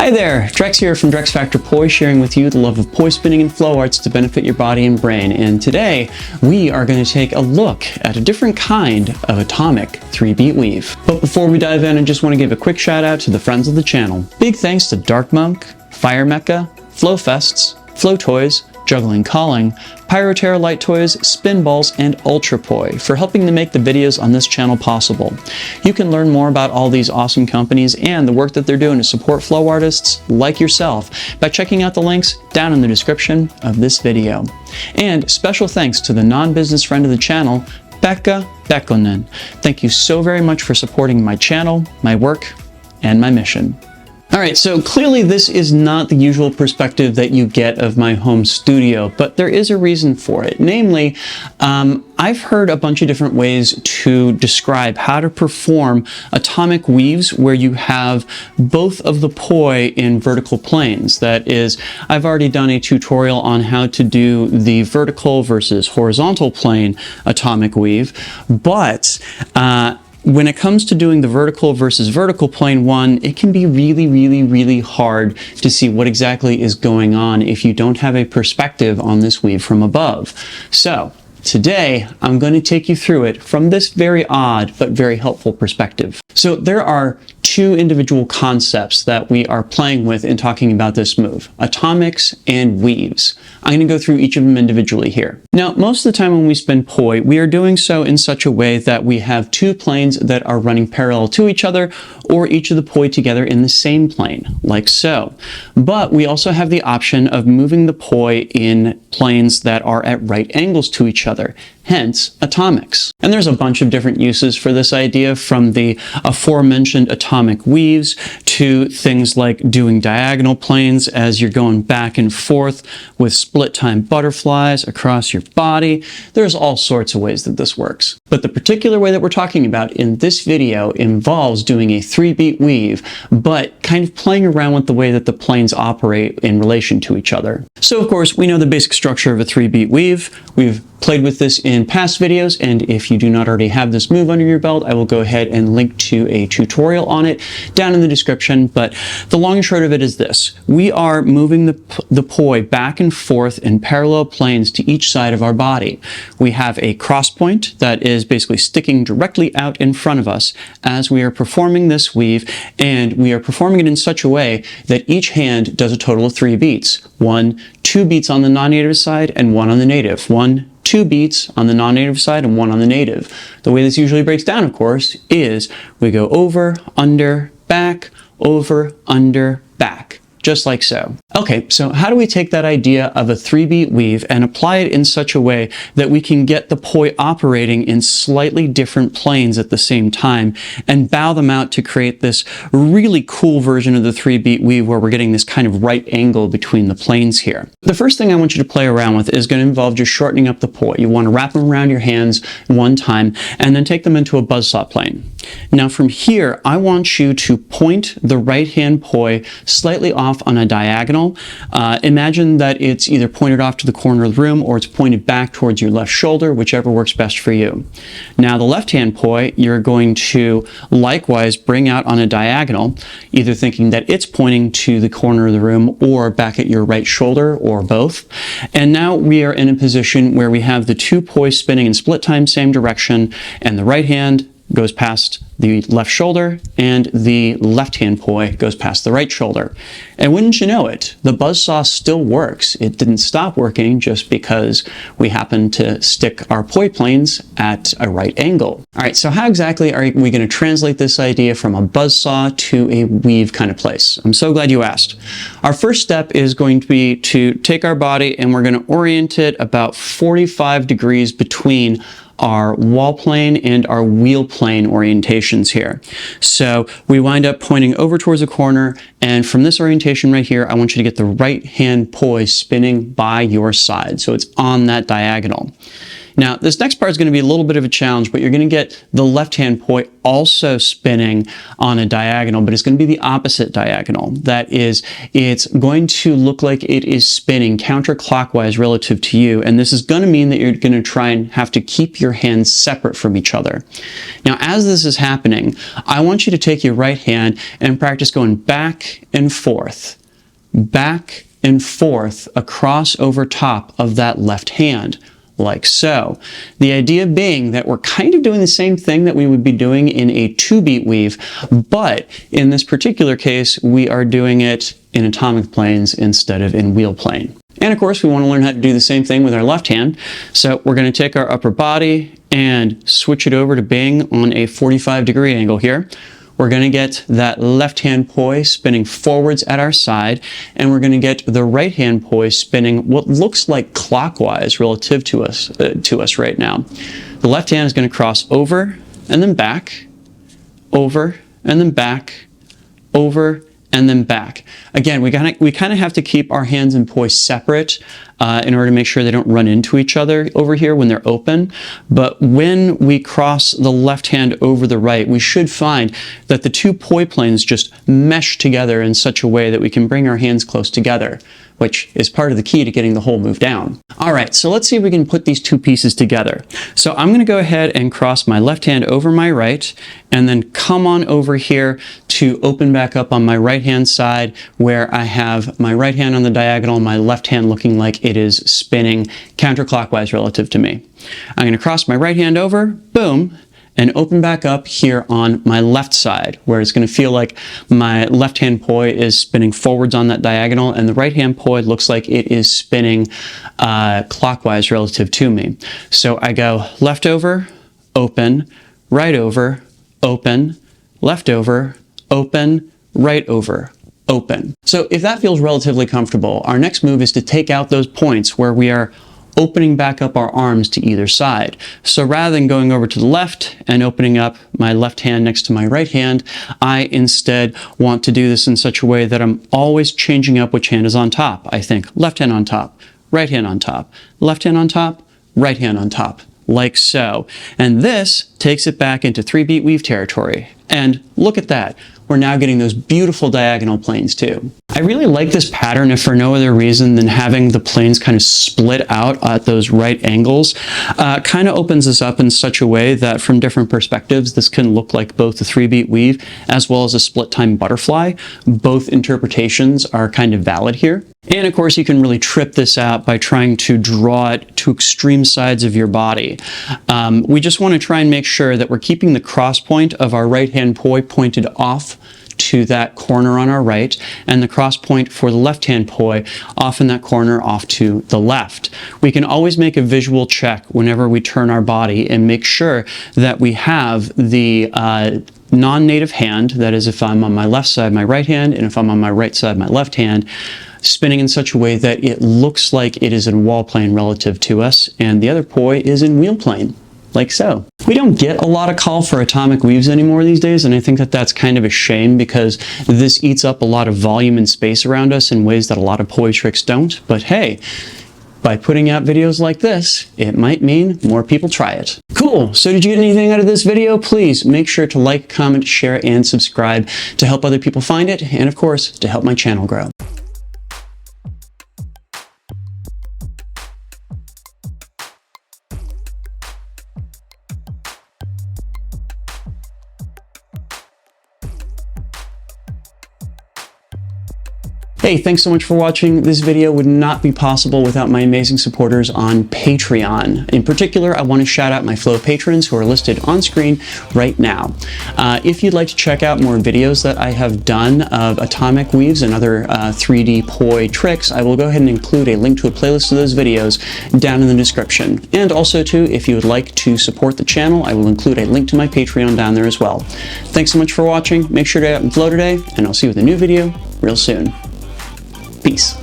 Hi there, Drex here from DrexFactor Poi, sharing with you the love of poi spinning and flow arts to benefit your body and brain. And today, we are going to take a look at a different kind of atomic 3-beat weave. But before we dive in, I just want to give a quick shout out to the friends of the channel. Big thanks to Dark Monk, Fire Mecca, Flow Fests, Flow Toys, Juggling Calling, Pyroterra Light Toys, Spin Balls, and Ultra Poi for helping to make the videos on this channel possible. You can learn more about all these awesome companies and the work that they're doing to support flow artists like yourself by checking out the links down in the description of this video. And special thanks to the non-business friend of the channel, Pekka Pekkonen. Thank you so very much for supporting my channel, my work, and my mission. Alright, so clearly this is not the usual perspective that you get of my home studio, but there is a reason for it. Namely, I've heard a bunch of different ways to describe how to perform atomic weaves where you have both of the poi in vertical planes. That is, I've already done a tutorial on how to do the vertical versus horizontal plane atomic weave, but when it comes to doing the vertical versus vertical plane one, it can be really hard to see what exactly is going on if you don't have a perspective on this weave from above. So today, I'm going to take you through it from this very odd but very helpful perspective. So there are two individual concepts that we are playing with in talking about this move: atomics and weaves. I'm going to go through each of them individually here. Now, most of the time when we spin poi, we are doing so in such a way that we have two planes that are running parallel to each other, or each of the poi together in the same plane, like so. But we also have the option of moving the poi in planes that are at right angles to each other, hence atomics. And there's a bunch of different uses for this idea, from the aforementioned atomic weaves to things like doing diagonal planes as you're going back and forth with split time butterflies across your body. There's all sorts of ways that this works. But the particular way that we're talking about in this video involves doing a 3-beat weave, but kind of playing around with the way that the planes operate in relation to each other. So of course, we know the basic structure of a 3-beat weave. We've played with this in past videos, and if you do not already have this move under your belt, I will go ahead and link to a tutorial on it down in the description. But the long and short of it is this: we are moving the poi back and forth in parallel planes to each side of our body. We have a cross point that is basically sticking directly out in front of us as we are performing this weave, and we are performing it in such a way that each hand does a total of 3 beats. 2 beats on the non-native side and 1 on the native. 2 beats on the non-native side and 1 on the native. The way this usually breaks down, of course, is we go over, under, back, over, under, back. Just like so. Okay, so how do we take that idea of a 3-beat weave and apply it in such a way that we can get the poi operating in slightly different planes at the same time and bow them out to create this really cool version of the 3-beat weave where we're getting this kind of right angle between the planes here? The first thing I want you to play around with is going to involve just shortening up the poi. You want to wrap them around your hands one time and then take them into a buzzsaw plane. Now from here, I want you to point the right hand poi slightly off on a diagonal. Imagine that it's either pointed off to the corner of the room or it's pointed back towards your left shoulder, whichever works best for you. Now the left hand poi, you're going to likewise bring out on a diagonal, either thinking that it's pointing to the corner of the room or back at your right shoulder, or both. And now we are in a position where we have the two poi spinning in split time, same direction, and the right hand goes past the left shoulder and the left hand poi goes past the right shoulder. And wouldn't you know it, the buzzsaw still works. It didn't stop working just because we happened to stick our poi planes at a right angle. All right, so how exactly are we going to translate this idea from a buzzsaw to a weave kind of place? I'm so glad you asked. Our first step is going to be to take our body and we're going to orient it about 45 degrees between our wall plane and our wheel plane orientations here. So we wind up pointing over towards the corner, and from this orientation right here, I want you to get the right hand poi spinning by your side, so it's on that diagonal. Now, this next part is going to be a little bit of a challenge, but you're going to get the left-hand poi also spinning on a diagonal, but it's going to be the opposite diagonal. That is, it's going to look like it is spinning counterclockwise relative to you, and this is going to mean that you're going to try and have to keep your hands separate from each other. Now, as this is happening, I want you to take your right hand and practice going back and forth across over top of that left hand, like so. The idea being that we're kind of doing the same thing that we would be doing in a 2-beat weave, but in this particular case, we are doing it in atomic planes instead of in wheel plane. And of course, we want to learn how to do the same thing with our left hand. So we're going to take our upper body and switch it over to being on a 45-degree angle here. We're going to get that left-hand poi spinning forwards at our side, and we're going to get the right-hand poi spinning what looks like clockwise relative to us right now. The left hand is going to cross over and then back, over and then back, over and then back. Again, we kind of have to keep our hands and poi separate in order to make sure they don't run into each other over here when they're open. But when we cross the left hand over the right, we should find that the two poi planes just mesh together in such a way that we can bring our hands close together, which is part of the key to getting the whole move down. All right, so let's see if we can put these two pieces together. So I'm going to go ahead and cross my left hand over my right, and then come on over here to open back up on my right hand side, where I have my right hand on the diagonal, my left hand looking like it is spinning counterclockwise relative to me. I'm going to cross my right hand over, boom, and open back up here on my left side, where it's going to feel like my left hand poi is spinning forwards on that diagonal, and the right hand poi looks like it is spinning clockwise relative to me. So I go left over, open, right over, open, left over, open, right over, open. So if that feels relatively comfortable, our next move is to take out those points where we are opening back up our arms to either side. So rather than going over to the left and opening up my left hand next to my right hand, I instead want to do this in such a way that I'm always changing up which hand is on top. I think left hand on top, right hand on top, left hand on top, right hand on top, like so. And this takes it back into 3-beat weave territory. And look at that. We're now getting those beautiful diagonal planes too. I really like this pattern if for no other reason than having the planes kind of split out at those right angles. Kind of opens this up in such a way that from different perspectives, this can look like both a 3-beat weave as well as a split time butterfly. Both interpretations are kind of valid here. And of course, you can really trip this out by trying to draw it to extreme sides of your body. We just want to try and make sure that we're keeping the cross point of our right hand poi pointed off to that corner on our right, and the cross point for the left hand poi off in that corner off to the left. We can always make a visual check whenever we turn our body and make sure that we have the non-native hand, that is if I'm on my left side, my right hand, and if I'm on my right side, my left hand, spinning in such a way that it looks like it is in wall plane relative to us, and the other poi is in wheel plane, like so. We don't get a lot of call for atomic weaves anymore these days, and I think that that's kind of a shame because this eats up a lot of volume and space around us in ways that a lot of poi tricks don't. But hey, by putting out videos like this, it might mean more people try it. Cool, so did you get anything out of this video? Please make sure to like, comment, share, and subscribe to help other people find it, and of course, to help my channel grow. Hey, thanks so much for watching. This video would not be possible without my amazing supporters on Patreon. In particular, I want to shout out my Flow patrons who are listed on screen right now. If you'd like to check out more videos that I have done of atomic weaves and other 3D poi tricks, I will go ahead and include a link to a playlist of those videos down in the description. And also too, if you would like to support the channel, I will include a link to my Patreon down there as well. Thanks so much for watching. Make sure to get out and flow today, and I'll see you with a new video real soon. Peace.